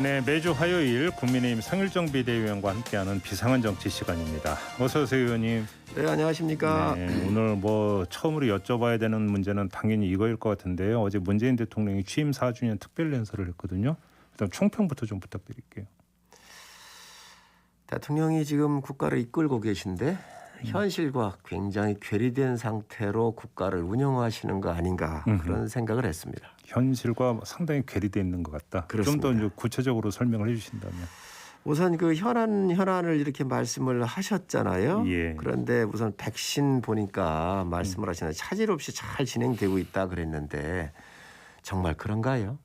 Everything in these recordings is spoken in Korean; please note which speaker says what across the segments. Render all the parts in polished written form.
Speaker 1: 네, 매주 화요일 국민의힘 성일정 비대위원과 함께하는 비상한 정치 시간입니다. 어서 오세요, 의원님.
Speaker 2: 네, 안녕하십니까.
Speaker 1: 네, 오늘 처음으로 여쭤봐야 되는 문제는 당연히 이거일 것 같은데요. 어제 문재인 대통령이 취임 4주년 특별 연설을 했거든요. 일단 총평부터 좀 부탁드릴게요.
Speaker 2: 대통령이 지금 국가를 이끌고 계신데 현실과 굉장히 괴리된 상태로 국가를 운영하시는 거 아닌가 그런 생각을 했습니다.
Speaker 1: 현실과 상당히 괴리되어 있는 것 같다. 좀 더 구체적으로 설명을 해주신다면.
Speaker 2: 우선 그 현안을 이렇게 말씀을 하셨잖아요.
Speaker 1: 예.
Speaker 2: 그런데 우선 백신 보니까 말씀을 하시는데 차질 없이 잘 진행되고 있다 그랬는데 정말 그런가요?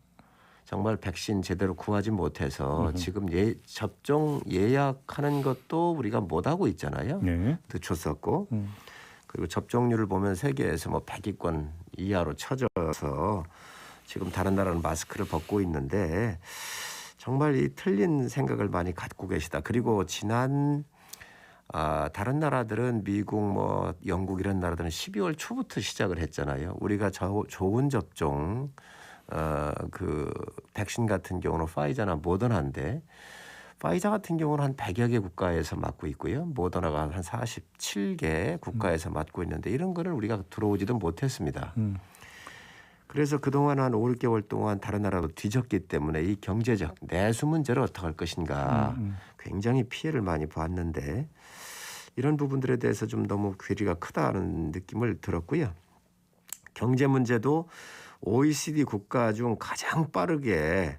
Speaker 2: 정말 백신 제대로 구하지 못해서 지금 접종 예약하는 것도 우리가 못하고 있잖아요.
Speaker 1: 네.
Speaker 2: 늦췄었고 그리고 접종률을 보면 세계에서 100위권 이하로 처져서 지금 다른 나라는 마스크를 벗고 있는데 정말 이 틀린 생각을 많이 갖고 계시다. 그리고 다른 나라들은 미국 영국 이런 나라들은 12월 초부터 시작을 했잖아요. 우리가 좋은 접종 그 백신 같은 경우는 파이자나 모더나인데 파이자 같은 경우는 한 100여 개 국가에서 맞고 있고요. 모더나가 한 47개 국가에서 맞고 있는데 이런 거를 우리가 들어오지도 못했습니다. 그래서 그동안 한 5, 6개월 동안 다른 나라로 뒤졌기 때문에 이 경제적 내수 문제를 어떻게 할 것인가 굉장히 피해를 많이 봤는데 이런 부분들에 대해서 좀 너무 괴리가 크다는 느낌을 들었고요. 경제 문제도 OECD 국가 중 가장 빠르게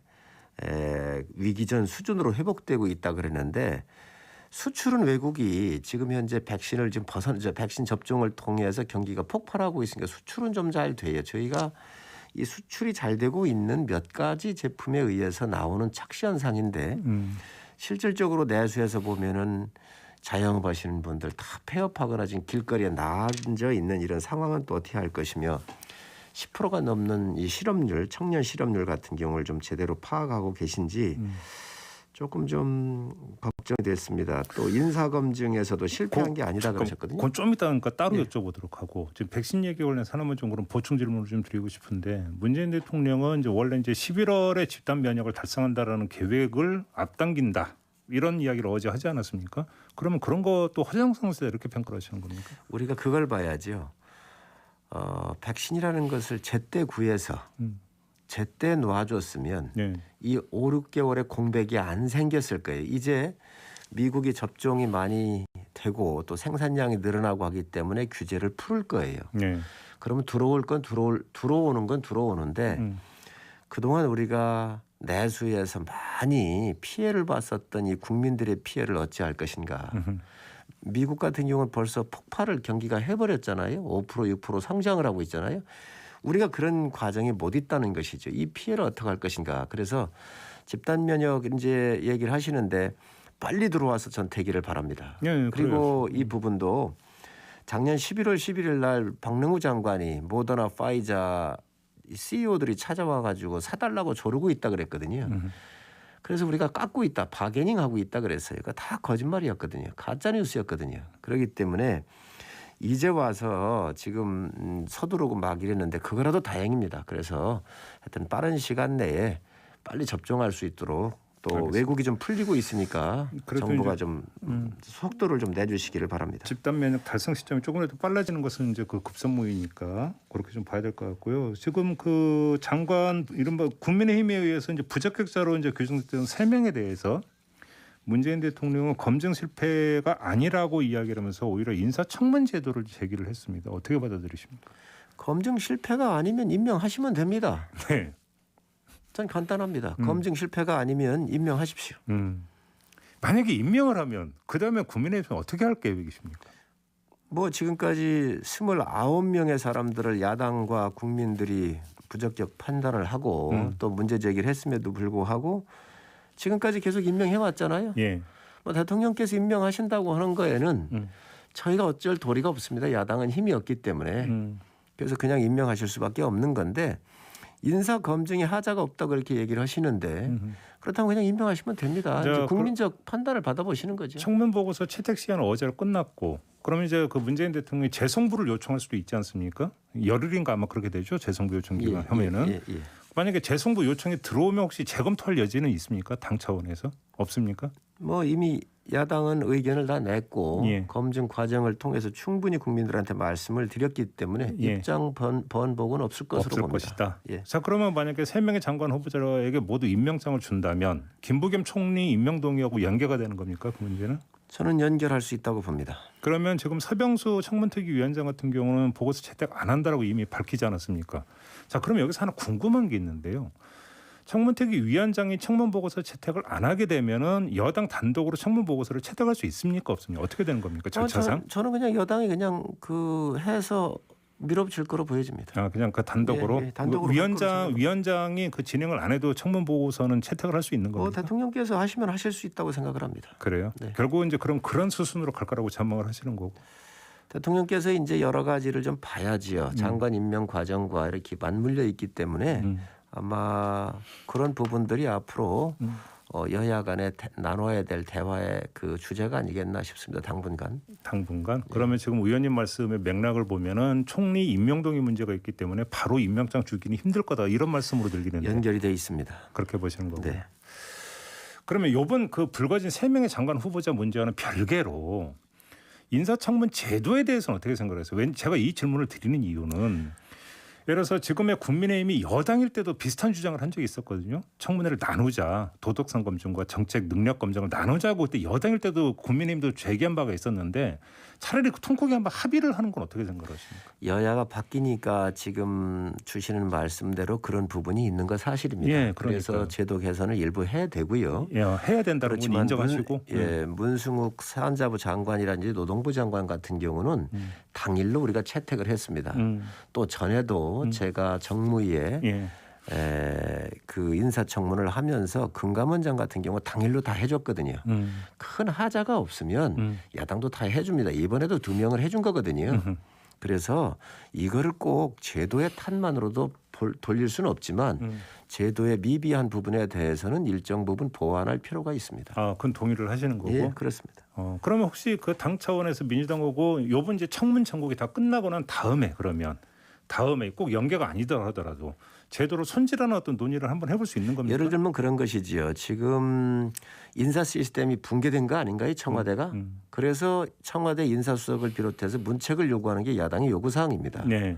Speaker 2: 위기 전 수준으로 회복되고 있다 그랬는데 수출은 외국이 지금 현재 백신을 백신 접종을 통해서 경기가 폭발하고 있으니까 수출은 좀 잘 돼요. 저희가 이 수출이 잘 되고 있는 몇 가지 제품에 의해서 나오는 착시 현상인데 실질적으로 내수에서 보면은 자영업하시는 분들 다 폐업하거나 지금 길거리에 나앉아 있는 이런 상황은 또 어떻게 할 것이며 10%가 넘는 이 실업률, 청년 실업률 같은 경우를 좀 제대로 파악하고 계신지 조금 좀 걱정이 됐습니다. 또 인사검증에서도 실패한 게 아니다 그러셨거든요.
Speaker 1: 그건 좀 이따 따로 여쭤보도록 하고 지금 백신 얘기 관련해서 하나만 좀 그럼 보충 질문을 좀 드리고 싶은데 문재인 대통령은 원래 11월에 집단 면역을 달성한다라는 계획을 앞당긴다. 이런 이야기를 어제 하지 않았습니까? 그러면 그런 것도 허장성세다 이렇게 평가를 하시는 겁니까?
Speaker 2: 우리가 그걸 봐야죠. 백신이라는 것을 제때 구해서 제때 놔줬으면 이 5, 6개월의 공백이 안 생겼을 거예요. 이제 미국이 접종이 많이 되고 또 생산량이 늘어나고 하기 때문에 규제를 풀 거예요. 그러면 들어오는 건 들어오는데 그동안 우리가 내수에서 많이 피해를 봤었던 이 국민들의 피해를 어찌할 것인가. 미국 같은 경우는 벌써 폭발을 경기가 해버렸잖아요. 5% 6% 성장을 하고 있잖아요. 우리가 그런 과정에 못 있다는 것이죠. 이 피해를 어떻게 할 것인가. 그래서 집단 면역 이제 얘기를 하시는데 빨리 들어와서 전 되기를 바랍니다. 그리고 그래요. 이 부분도 작년 11월 11일 날 박능우 장관이 모더나 파이자 CEO들이 찾아와 가지고 사달라고 조르고 있다 그랬거든요. 그래서 우리가 깎고 있다, 바게닝하고 있다 그랬어요. 그거 다 거짓말이었거든요. 가짜 뉴스였거든요. 그렇기 때문에 이제 와서 지금 서두르고 막 이랬는데 그거라도 다행입니다. 그래서 하여튼 빠른 시간 내에 빨리 접종할 수 있도록 또 알겠습니다. 외국이 좀 풀리고 있으니까 정부가 좀 속도를 좀 내주시기를 바랍니다.
Speaker 1: 집단 면역 달성 시점이 조금이라도 빨라지는 것은 이제 그 급선무이니까 그렇게 좀 봐야 될 것 같고요. 지금 그 장관 이른바 국민의힘에 의해서 이제 부적격자로 이제 규정됐던 3명에 대해서 문재인 대통령은 검증 실패가 아니라고 이야기를 하면서 오히려 인사청문 제도를 제기를 했습니다. 어떻게 받아들이십니까?
Speaker 2: 검증 실패가 아니면 임명하시면 됩니다.
Speaker 1: 네.
Speaker 2: 전 간단합니다. 검증 실패가 아니면 임명하십시오.
Speaker 1: 만약에 임명을 하면 그다음에 국민의힘은 어떻게 할 계획이십니까?
Speaker 2: 지금까지 29명의 사람들을 야당과 국민들이 부적격 판단을 하고 또 문제 제기를 했음에도 불구하고 지금까지 계속 임명해 왔잖아요.
Speaker 1: 예.
Speaker 2: 대통령께서 임명하신다고 하는 거에는 저희가 어쩔 도리가 없습니다. 야당은 힘이 없기 때문에. 그래서 그냥 임명하실 수밖에 없는 건데 인사 검증에 하자가 없다고 그렇게 얘기를 하시는데 그렇다면 그냥 임명하시면 됩니다. 이제 국민적 판단을 받아보시는 거죠.
Speaker 1: 청문 보고서 채택 시한은 어제로 끝났고 그러면 이제 그 문재인 대통령이 재송부를 요청할 수도 있지 않습니까? 열흘인가 아마 그렇게 되죠. 재송부 요청 기간 하면은. 만약에 재송부 요청이 들어오면 혹시 재검토할 여지는 있습니까? 당 차원에서 없습니까?
Speaker 2: 뭐 이미 야당은 의견을 다 냈고
Speaker 1: 예.
Speaker 2: 검증 과정을 통해서 충분히 국민들한테 말씀을 드렸기 때문에
Speaker 1: 예.
Speaker 2: 입장 번복은 없을 것으로
Speaker 1: 없을
Speaker 2: 봅니다.
Speaker 1: 것이다.
Speaker 2: 예.
Speaker 1: 자, 그러면 만약에 3명의 장관 후보자에게 모두 임명장을 준다면 김부겸 총리 임명 동의하고 연계가 되는 겁니까? 그 문제는?
Speaker 2: 저는 연결할 수 있다고 봅니다.
Speaker 1: 그러면 지금 서병수 청문특위 위원장 같은 경우는 보고서 채택 안 한다라고 이미 밝히지 않았습니까? 자, 그럼 여기서 하나 궁금한 게 있는데요. 청문특위 위원장이 청문 보고서 채택을 안 하게 되면은 여당 단독으로 청문 보고서를 채택할 수 있습니까? 없습니까? 어떻게 되는 겁니까? 절차상?
Speaker 2: 저는 그냥 여당이 그냥 그 해서 밀어붙일 거로 보여집니다.
Speaker 1: 아, 그냥 그 단독으로,
Speaker 2: 예, 단독으로 할 거로 생각합니다.
Speaker 1: 위원장이 그 진행을 안 해도 청문 보고서는 채택을 할 수 있는
Speaker 2: 뭐
Speaker 1: 겁니까?
Speaker 2: 대통령께서 하시면 하실 수 있다고 생각을 합니다.
Speaker 1: 그래요.
Speaker 2: 네.
Speaker 1: 결국은 이제 그런 수순으로 갈 거라고 전망을 하시는 거고.
Speaker 2: 대통령께서 이제 여러 가지를 좀 봐야지요. 장관 임명 과정과 이렇게 맞물려 있기 때문에 아마 그런 부분들이 앞으로 여야 간에 나눠야 될 대화의 그 주제가 아니겠나 싶습니다. 당분간.
Speaker 1: 당분간. 그러면 지금 의원님 말씀의 맥락을 보면은 총리 임명 동의 문제가 있기 때문에 바로 임명장 주기는 힘들 거다 이런 말씀으로 들리는데
Speaker 2: 연결이 돼 있습니다.
Speaker 1: 그렇게 보시는 거고.
Speaker 2: 네.
Speaker 1: 그러면 이번 그 불거진 3명의 장관 후보자 문제와는 별개로 인사청문 제도에 대해서는 어떻게 생각하세요? 제가 이 질문을 드리는 이유는 예를 들어서 지금의 국민의힘이 여당일 때도 비슷한 주장을 한 적이 있었거든요. 청문회를 나누자, 도덕성 검증과 정책 능력 검증을 나누자고 그때 여당일 때도 국민의힘도 제기한 바가 있었는데 차라리 통크게 한번 합의를 하는 건 어떻게 생각하십니까?
Speaker 2: 여야가 바뀌니까 지금 주시는 말씀대로 그런 부분이 있는 거 사실입니다.
Speaker 1: 예,
Speaker 2: 그래서 제도 개선을 일부 해야 되고요.
Speaker 1: 예, 해야 된다는 건 인정하시고.
Speaker 2: 문승욱 사안자부 장관이라든지 노동부 장관 같은 경우는 당일로 우리가 채택을 했습니다. 또 전에도 제가 정무위에
Speaker 1: 예.
Speaker 2: 그 인사청문을 하면서 금감원장 같은 경우 당일로 다 해줬거든요. 큰 하자가 없으면 야당도 다 해줍니다. 이번에도 2명을 해준 거거든요. 그래서 이거를 꼭 제도의 탓만으로도 돌릴 수는 없지만 제도의 미비한 부분에 대해서는 일정 부분 보완할 필요가 있습니다.
Speaker 1: 아, 그건 동의를 하시는 거고.
Speaker 2: 예, 그렇습니다.
Speaker 1: 그러면 혹시 그 당 차원에서 민주당하고 요번 이제 청문 전국이 다 끝나고 난 다음에 꼭 연계가 아니더라 하더라도 제도로 손질하는 어떤 논의를 한번 해볼 수 있는 겁니까?
Speaker 2: 예를 들면 그런 것이지요. 지금 인사 시스템이 붕괴된 거 아닌가요? 청와대가. 그래서 청와대 인사수석을 비롯해서 문책을 요구하는 게 야당의 요구사항입니다.
Speaker 1: 네.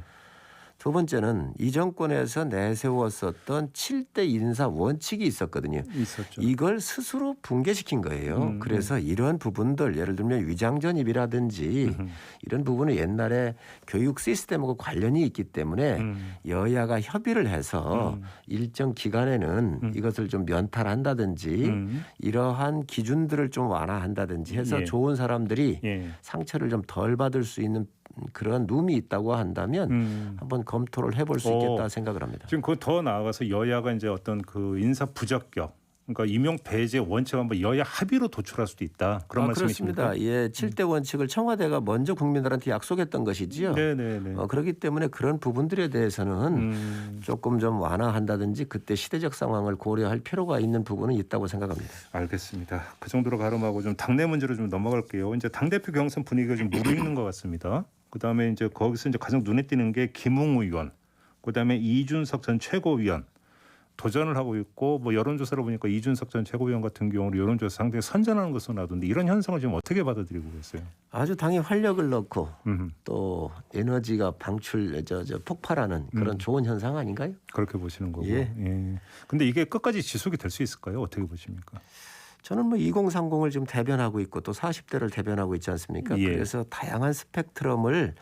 Speaker 2: 두 번째는 이 정권에서 내세웠었던 7대 인사 원칙이 있었거든요.
Speaker 1: 있었죠.
Speaker 2: 이걸 스스로 붕괴시킨 거예요. 그래서 이러한 부분들 예를 들면 위장전입이라든지 이런 부분은 옛날에 교육 시스템하고 관련이 있기 때문에 여야가 협의를 해서 일정 기간에는 이것을 좀 면탈한다든지 이러한 기준들을 좀 완화한다든지 해서
Speaker 1: 예.
Speaker 2: 좋은 사람들이
Speaker 1: 예.
Speaker 2: 상처를 좀 덜 받을 수 있는 그런 룸이 있다고 한다면 한번 검토를 해볼 수 있겠다 생각을 합니다.
Speaker 1: 지금 그 더 나아가서 여야가 이제 어떤 그 인사 부적격, 그러니까 임용 배제 원칙 한번 여야 합의로 도출할 수도 있다. 그런 말씀이십니까?
Speaker 2: 그렇습니다. 예, 7대 원칙을 청와대가 먼저 국민들한테 약속했던 것이지요.
Speaker 1: 네네네.
Speaker 2: 그렇기 때문에 그런 부분들에 대해서는 조금 좀 완화한다든지 그때 시대적 상황을 고려할 필요가 있는 부분은 있다고 생각합니다.
Speaker 1: 알겠습니다. 그 정도로 가름하고 좀 당내 문제로 좀 넘어갈게요. 이제 당대표 경선 분위기가 좀 무르익는 것 같습니다. 그다음에 이제 거기서 이제 가장 눈에 띄는 게 김웅 의원, 그다음에 이준석 전 최고위원 도전을 하고 있고 뭐 여론조사를 보니까 이준석 전 최고위원 같은 경우는 여론조사 상당히 선전하는 것으로 나오던데 이런 현상을 지금 어떻게 받아들이고 계세요?
Speaker 2: 아주 당이 활력을 넣고 또 에너지가 폭발하는 그런 좋은 현상 아닌가요?
Speaker 1: 그렇게 보시는 거고.
Speaker 2: 예.
Speaker 1: 예. 근데 이게 끝까지 지속이 될 수 있을까요? 어떻게 보십니까?
Speaker 2: 저는 뭐 2030을 지금 대변하고 있고 또 40대를 대변하고 있지 않습니까?
Speaker 1: 예.
Speaker 2: 그래서 다양한 스펙트럼을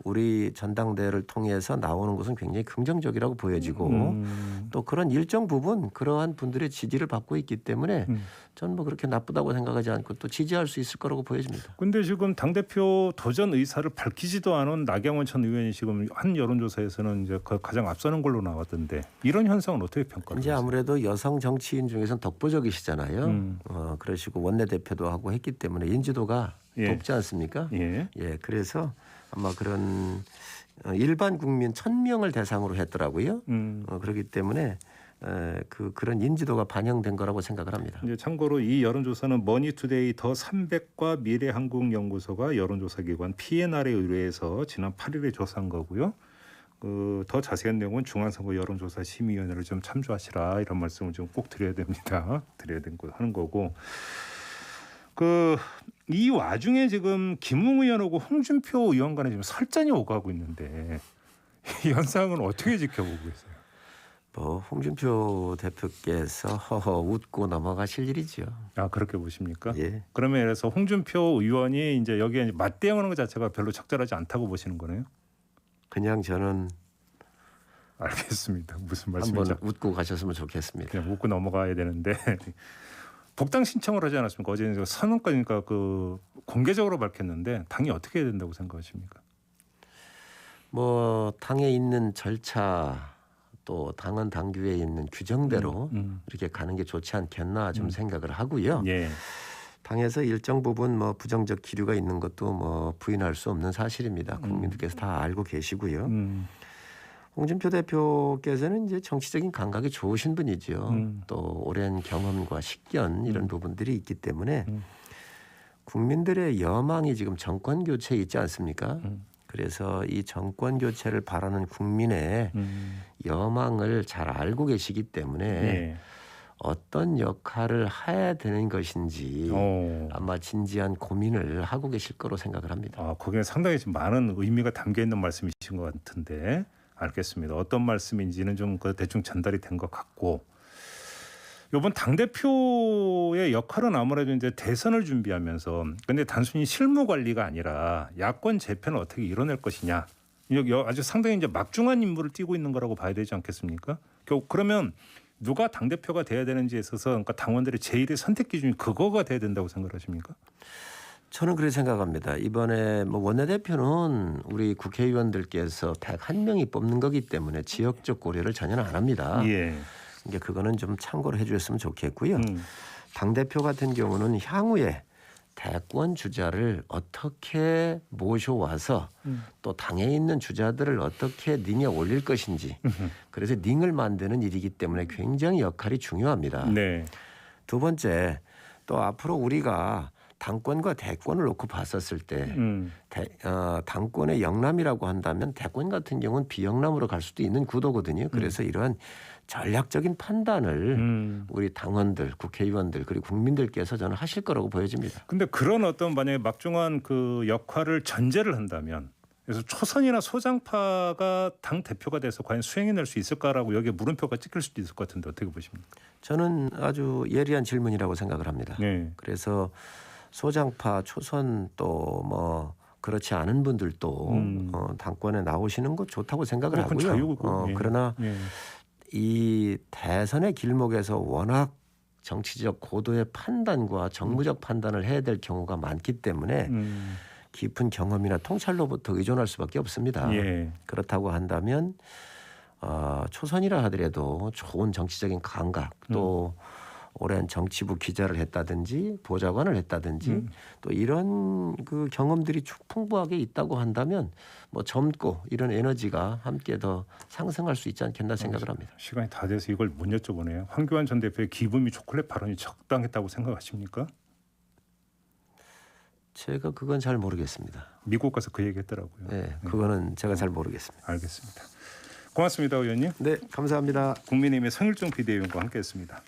Speaker 2: 우리 전당대회를 통해서 나오는 것은 굉장히 긍정적이라고 보여지고 또 그런 일정 부분 그러한 분들의 지지를 받고 있기 때문에 저는 뭐 그렇게 나쁘다고 생각하지 않고 또 지지할 수 있을 거라고 보여집니다.
Speaker 1: 근데 지금 당대표 도전 의사를 밝히지도 않은 나경원 전 의원이 지금 한 여론조사에서는 이제 가장 앞서는 걸로 나왔던데 이런 현상은 어떻게 평가하세요?
Speaker 2: 이제 아무래도 여성 정치인 중에서는 독보적이시잖아요. 그러시고 원내대표도 하고 했기 때문에 인지도가
Speaker 1: 예.
Speaker 2: 높지 않습니까?
Speaker 1: 예.
Speaker 2: 예, 그래서 아마 그런 일반 국민 1,000명을 대상으로 했더라고요. 그렇기 때문에 그런 인지도가 반영된 거라고 생각을 합니다.
Speaker 1: 이제 참고로 이 여론조사는 머니투데이 더 300과 미래한국연구소가 여론조사기관 PNR에 의뢰해서 지난 8일에 조사한 거고요. 더 자세한 내용은 중앙선거 여론조사 심의위원회를 좀 참조하시라 이런 말씀을 좀 꼭 드려야 됩니다. 드려야 하는 거고. 이 와중에 지금 김웅 의원하고 홍준표 의원 간에 지금 설전이 오가고 있는데 이 현상은 어떻게 지켜보고 계세요?
Speaker 2: 뭐 홍준표 대표께서 허허 웃고 넘어가실 일이죠.
Speaker 1: 아 그렇게 보십니까?
Speaker 2: 예.
Speaker 1: 그러면 그래서 홍준표 의원이 이제 여기에 맞대응하는 것 자체가 별로 적절하지 않다고 보시는 거네요?
Speaker 2: 그냥 저는
Speaker 1: 알겠습니다. 무슨 말씀인지
Speaker 2: 한번 웃고 가셨으면 좋겠습니다.
Speaker 1: 그냥 묻고 넘어가야 되는데 복당 신청을 하지 않았습니까? 어제 선언까지니까 공개적으로 밝혔는데 당이 어떻게 해야 된다고 생각하십니까?
Speaker 2: 뭐 당에 있는 절차 또 당헌 당규에 있는 규정대로 이렇게 가는 게 좋지 않겠나 좀 생각을 하고요.
Speaker 1: 예.
Speaker 2: 당에서 일정 부분 뭐 부정적 기류가 있는 것도 뭐 부인할 수 없는 사실입니다. 국민들께서 다 알고 계시고요. 홍준표 대표께서는 이제 정치적인 감각이 좋으신 분이죠. 또 오랜 경험과 식견 이런 부분들이 있기 때문에 국민들의 여망이 지금 정권 교체에 있지 않습니까? 그래서 이 정권 교체를 바라는 국민의 여망을 잘 알고 계시기 때문에
Speaker 1: 예.
Speaker 2: 어떤 역할을 해야 되는 것인지 아마 진지한 고민을 하고 계실 거로 생각을 합니다.
Speaker 1: 거기에 상당히 좀 많은 의미가 담겨 있는 말씀이신 것 같은데 알겠습니다. 어떤 말씀인지는 좀 대충 전달이 된 것 같고 이번 당대표의 역할은 아무래도 이제 대선을 준비하면서 근데 단순히 실무 관리가 아니라 야권 재편을 어떻게 이뤄낼 것이냐 아주 상당히 이제 막중한 임무를 띠고 있는 거라고 봐야 되지 않겠습니까? 그러면 누가 당대표가 돼야 되는지에 있어서 그러니까 당원들의 제1의 선택 기준이 그거가 돼야 된다고 생각하십니까?
Speaker 2: 저는 그렇게 생각합니다. 이번에 뭐 원내대표는 우리 국회의원들께서 딱 한 명이 뽑는 거기 때문에 지역적 고려를 전혀 안 합니다.
Speaker 1: 예.
Speaker 2: 이게 그거는 좀 참고를 해주셨으면 좋겠고요. 당 대표 같은 경우는 향후에 대권 주자를 어떻게 모셔와서 또 당에 있는 주자들을 어떻게 링에 올릴 것인지 그래서 링을 만드는 일이기 때문에 굉장히 역할이 중요합니다.
Speaker 1: 네.
Speaker 2: 두 번째 또 앞으로 우리가 당권과 대권을 놓고 봤었을 때 당권의 영남이라고 한다면 대권 같은 경우는 비영남으로 갈 수도 있는 구도거든요. 그래서 이러한 전략적인 판단을 우리 당원들, 국회의원들 그리고 국민들께서 저는 하실 거라고 보여집니다.
Speaker 1: 근데 그런 어떤 만약에 막중한 그 역할을 전제를 한다면 그래서 초선이나 소장파가 당 대표가 돼서 과연 수행해낼 수 있을까라고 여기에 물음표가 찍힐 수도 있을 것 같은데 어떻게 보십니까?
Speaker 2: 저는 아주 예리한 질문이라고 생각을 합니다.
Speaker 1: 네.
Speaker 2: 그래서 소장파, 초선 또 뭐 그렇지 않은 분들도 당권에 나오시는 거 좋다고 생각을 하고요.
Speaker 1: 자유고.
Speaker 2: 그러나 이 대선의 길목에서 워낙 정치적 고도의 판단과 정무적 판단을 해야 될 경우가 많기 때문에 깊은 경험이나 통찰로부터 의존할 수밖에 없습니다.
Speaker 1: 예.
Speaker 2: 그렇다고 한다면 초선이라 하더라도 좋은 정치적인 감각 또 오랜 정치부 기자를 했다든지 보좌관을 했다든지 또 이런 그 경험들이 풍부하게 있다고 한다면 뭐 젊고 이런 에너지가 함께 더 상승할 수 있지 않겠나 생각을 합니다.
Speaker 1: 시간이 다 돼서 이걸 못 여쭤보네요. 황교안 전 대표의 기부미 초콜릿 발언이 적당했다고 생각하십니까?
Speaker 2: 제가 그건 잘 모르겠습니다.
Speaker 1: 미국 가서 그 얘기했더라고요.
Speaker 2: 네, 그거는 제가 잘 모르겠습니다.
Speaker 1: 알겠습니다. 고맙습니다, 의원님.
Speaker 2: 네, 감사합니다.
Speaker 1: 국민의힘의 성일종 비대위원과 함께했습니다.